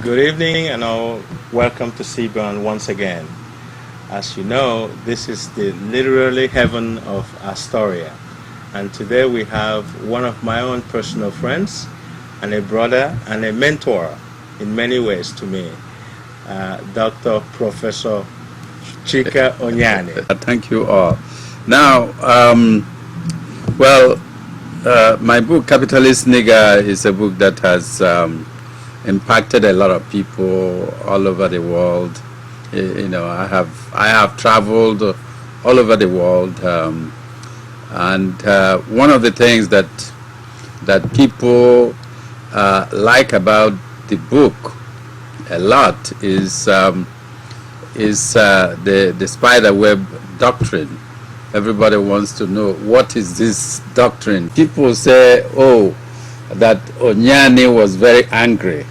Good evening and all. Welcome to CBON once again. As you know, this is the literally heaven of Astoria. And today we have one of my own personal friends and a brother and a mentor in many ways to me, Dr. Professor Chika Onyane. Thank you all. Now, my book, Capitalist Nigger, is a book that has impacted a lot of people all over the world. You know, I have traveled all over the world, and one of the things that people like about the book a lot is the spider web doctrine. Everybody wants to know, what is this doctrine? People say, oh, that Onyane was very angry,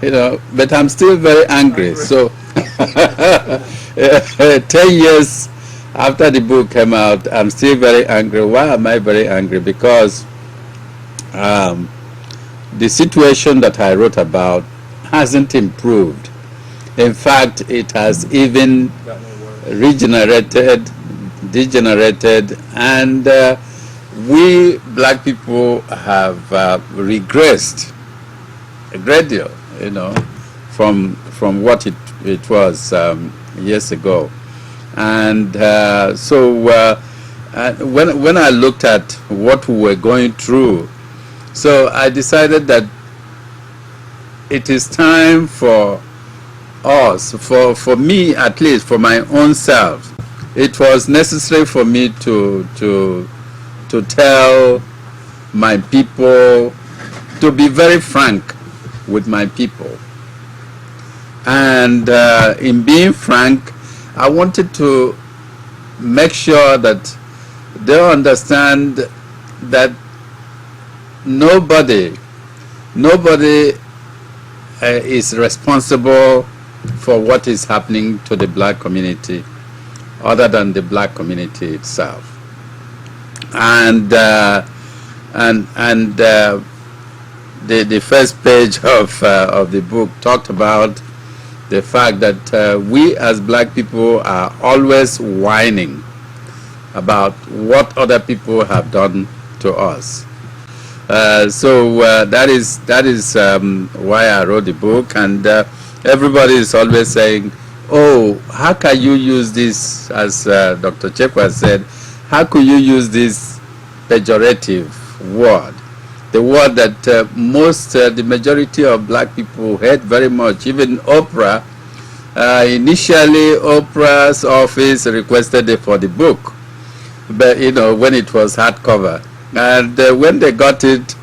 you know, but I'm still very angry. So 10 years after the book came out, I'm still very angry. Why am I very angry? Because the situation that I wrote about hasn't improved. In fact, it has even degenerated, and we black people have regressed a great deal, you know, from what it was years ago. And so when I looked at what we were going through, so I decided that it is time for us, for me at least, for my own self, it was necessary for me to tell my people, to be very frank with my people. And in being frank, I wanted to make sure that they understand that nobody is responsible for what is happening to the black community other than the black community itself. And the first page of the book talked about the fact that we as black people are always whining about what other people have done to us. So that is why I wrote the book, and everybody is always saying, oh, how can you use this, as Dr. Chekwa said, how could you use this pejorative word? The word that the majority of black people hate very much. Even Oprah, initially Oprah's office requested it for the book, but you know, when it was hardcover. And when they got it,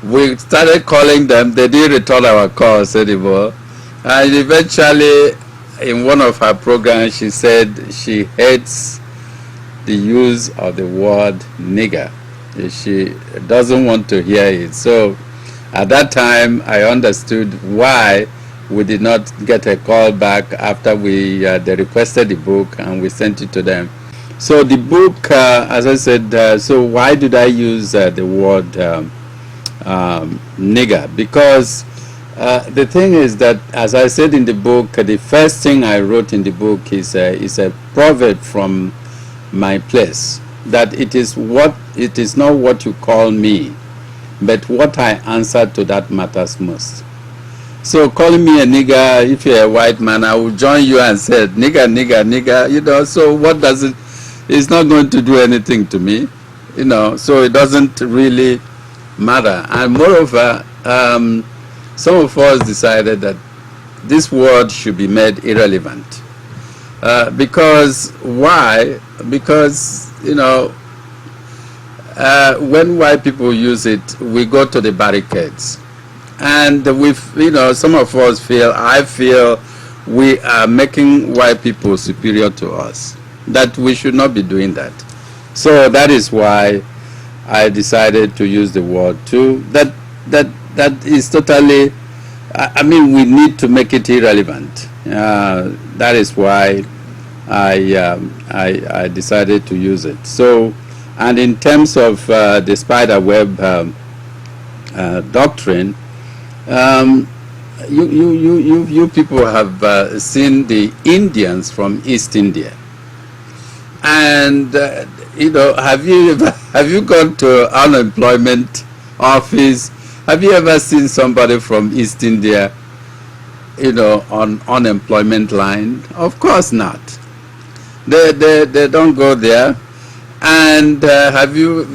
we started calling them. They didn't return our calls anymore. And eventually, in one of her programs, she said she hates the use of the word nigger. She doesn't want to hear it. So at that time, I understood why we did not get a call back after they requested the book and we sent it to them. So the book, as I said, so why did I use the word nigger? Because the thing is that, as I said in the book, the first thing I wrote in the book is a proverb from my place, that it is not what you call me, but what I answer to that matters most. So calling me a nigger, if you're a white man, I will join you and say nigger, nigger, nigger, you know, so what does it, it's not going to do anything to me, you know, so it doesn't really matter. And moreover, some of us decided that this word should be made irrelevant. Because why? Because, you know, when white people use it, we go to the barricades. And you know, some of us I feel we are making white people superior to us, that we should not be doing that. So that is why I decided to use the word too. That is totally, I mean, we need to make it irrelevant. That is why I decided to use it. So, and in terms of the spider web doctrine, you people have seen the Indians from East India, and have you gone to unemployment office? Have you ever seen somebody from East India, on unemployment line? Of course not. They don't go there. And have you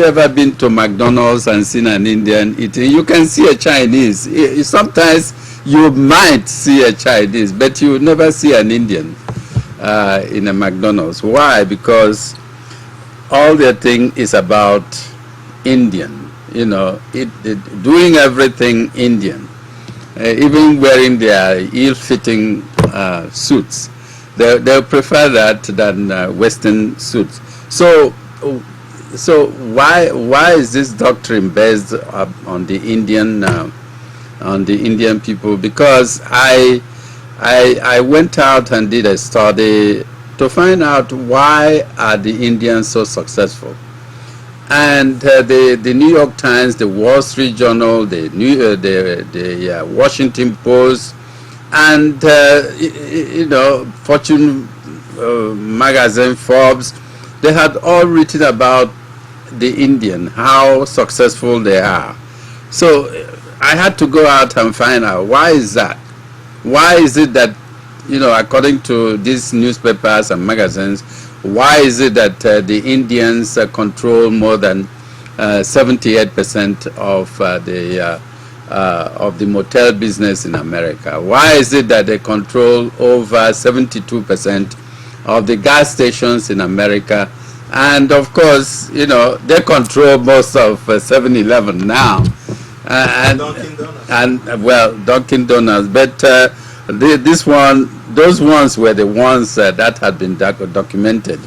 ever been to McDonald's and seen an Indian eating? You can see a Chinese. Sometimes you might see a Chinese, but you never see an Indian in a McDonald's. Why? Because all their thing is about Indian. Doing everything Indian. Even wearing their ill-fitting suits. They prefer that than Western suits. So why is this doctrine based on the Indian people? Because I went out and did a study to find out why are the Indians so successful. And the New York Times, the Wall Street Journal, the Washington Post, and Fortune magazine, Forbes, they had all written about the Indian, how successful they are. So I had to go out and find out why is that. Why is it that, according to these newspapers and magazines, why is it that the Indians control more than 78% of the motel business in America? Why is it that they control over 72% of the gas stations in America? And of course, they control most of 7-Eleven now. Dunkin' Donuts. And Dunkin' Donuts. But those ones were the ones that had been documented.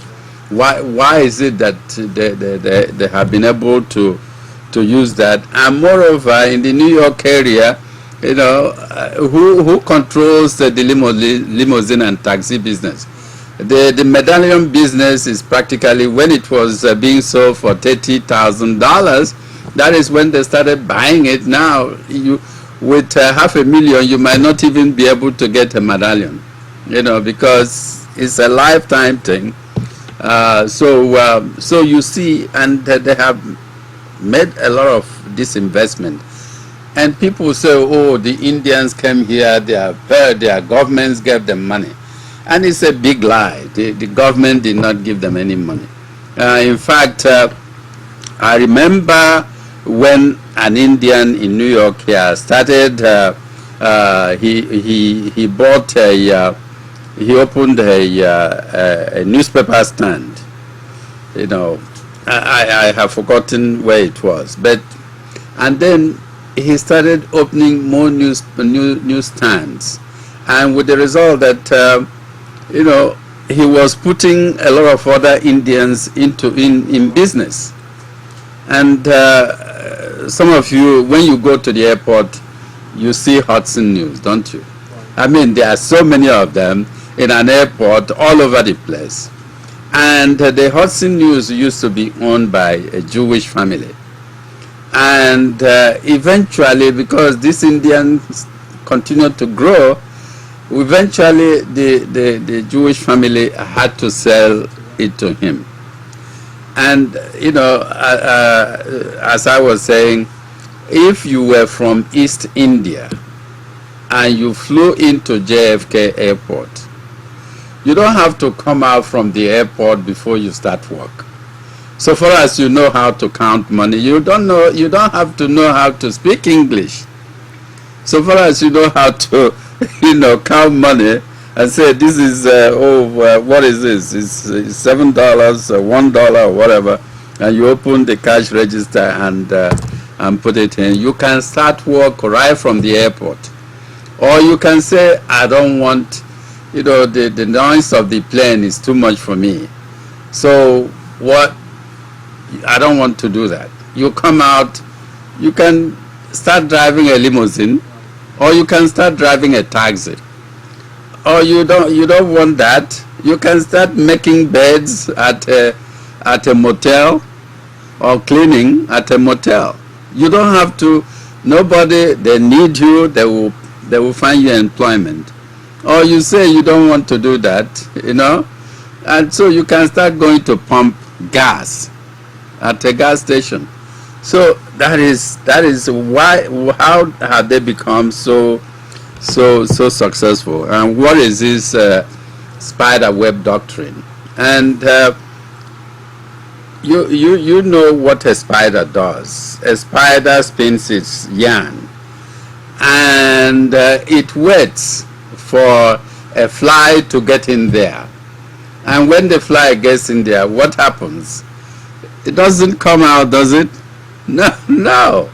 Why is it that they have been able to use that? And moreover, in the New York area, who controls the limousine and taxi business? The medallion business is practically, when it was being sold for $30,000, that is when they started buying it. Now, with $500,000, you might not even be able to get a medallion, because it's a lifetime thing. So you see, and they have made a lot of this investment. And people say, oh, the Indians came here, their governments gave them money. And it's a big lie. The government did not give them any money. In fact, I remember when an Indian in New York here started, he bought he opened a newspaper stand. I have forgotten where it was, and then he started opening more news stands, and with the result that he was putting a lot of other Indians in business. And some of you, when you go to the airport, you see Hudson News, don't you? I mean, there are so many of them in an airport all over the place. And the Hudson News used to be owned by a Jewish family. And eventually, because these Indians continued to grow, eventually the Jewish family had to sell it to him. And, as I was saying, if you were from East India and you flew into JFK Airport, you don't have to come out from the airport before you start work. So far as you know how to count money, you don't have to know how to speak English. So far as you know how to, count money and say, this is, what is this? It's $7, $1, or whatever. And you open the cash register and put it in. You can start work right from the airport. Or you can say, I don't want, the noise of the plane is too much for me. So I don't want to do that. You come out, you can start driving a limousine, or you can start driving a taxi. Or you don't want that, you can start making beds at a motel, or cleaning at a motel. You don't have to, nobody, they need you, they will They will find you employment. Or you say you don't want to do that, and so you can start going to pump gas at a gas station. So that is why, how have they become so successful? And what is this spider web doctrine? And you know what a spider does. A spider spins its yarn, and it waits for a fly to get in there. And when the fly gets in there, what happens? It doesn't come out, does it? No.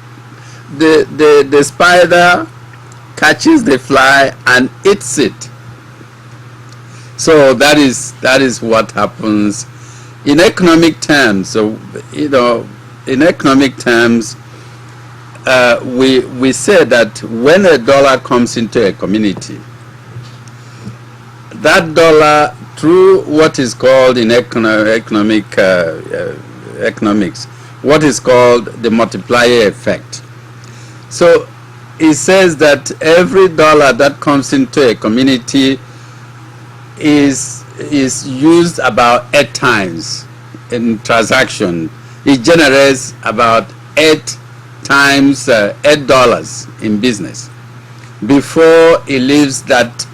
The spider catches the fly and eats it. So that is what happens in economic terms. So in economic terms, we say that when a dollar comes into a community, that dollar, through what is called in economics, what is called the multiplier effect. So it says that every dollar that comes into a community is used about 8 times in transaction. It generates about 8 times $8 in business before it leaves that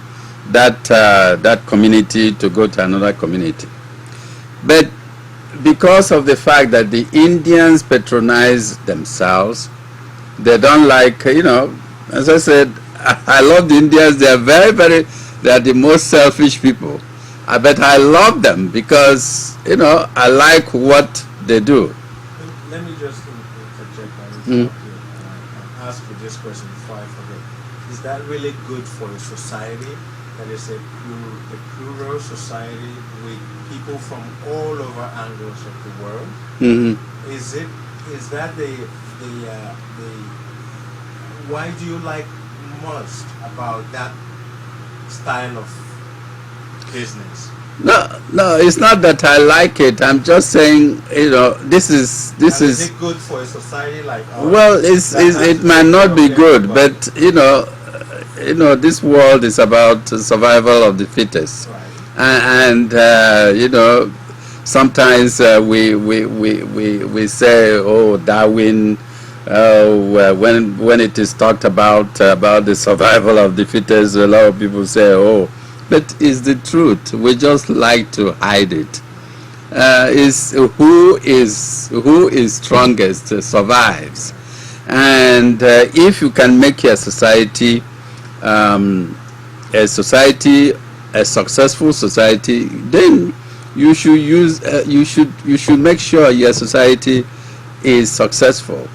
community to go to another community. But because of the fact that the Indians patronize themselves, they don't like, as I said, I love the Indians. They are they are the most selfish people. But I love them because, I like what they do. Let me just interject and ask you this question before I forget. Is that really good for a society that is a plural society with people from all over angles of the world? Mm-hmm. Is that the why do you like most about that style of business? No, it's not that I like it. I'm just saying, this is it good for a society like ours? Well, it might not be good, but this world is about survival of the fittest, right. And sometimes we say, oh, Darwin. When it is talked about the survival of the fittest, a lot of people say, oh, but it's the truth. We just like to hide it. Is who is strongest survives, and if you can make your society a successful society, then you should make sure your society is successful.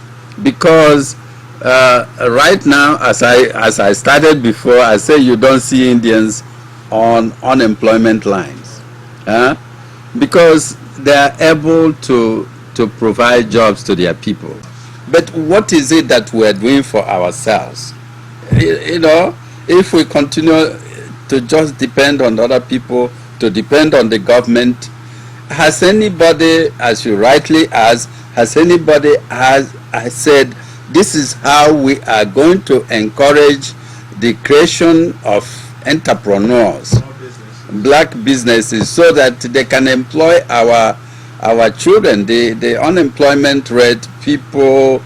Because right now, as I started before, I say you don't see Indians on unemployment lines, because they are able to provide jobs to their people. But what is it that we are doing for ourselves? If we continue to just depend on other people, to depend on the government, has anybody, as you rightly asked, has anybody I said, this is how we are going to encourage the creation of entrepreneurs, black businesses, so that they can employ our children. The unemployment rate, people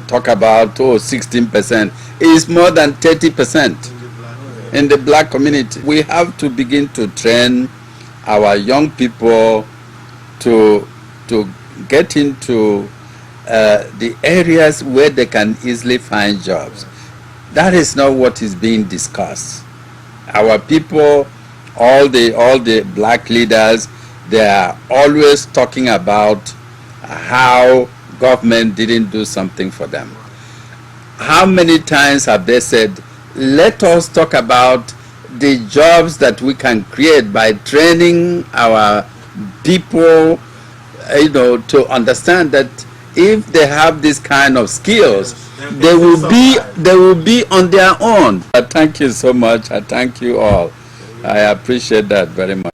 talk about 16%, is more than 30% in the black community. We have to begin to train our young people to get into the areas where they can easily find jobs. That is not what is being discussed. Our people, all the black leaders, they are always talking about how government didn't do something for them. How many times have they said, let us talk about the jobs that we can create by training our people, to understand that if they have this kind of skills, they will be on their own. Thank you so much. I thank you all. I appreciate that very much.